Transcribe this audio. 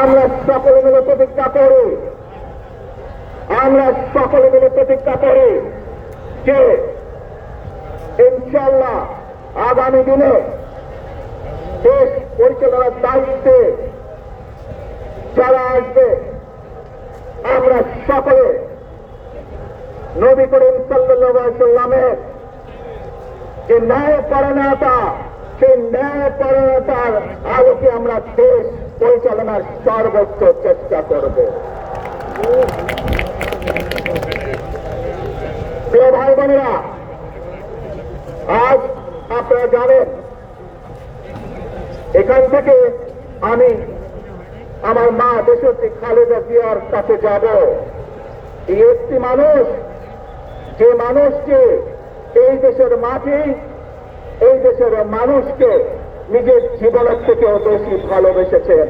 আমরা সকলে মিলে প্রতিজ্ঞা করি যে ইনশাআল্লাহ আগামী দিনে দেশ পরিচালনার দায়িত্বে যারা আসবে আমরা সকলে নবী করিম সাল্লাল্লাহু আলাইহি সাল্লামের যে ন্যায়পরায়ণতা, সেই ন্যায়পরায়ণতার আলোকে আমরা দেশ পরিচালনার সর্বোচ্চ চেষ্টা করব। প্রিয় ভাই বোনেরা, আজ আপনারা জানেন এখান থেকে আমি আমার মা দেশত্রী খালেদা জিয়ার কাছে যাব। এই একটি মানুষ, যে মানুষকে এই দেশের মাটি, এই দেশের মানুষকে নিজের জীবনের থেকেও বেশি ভালোবেসেছেন।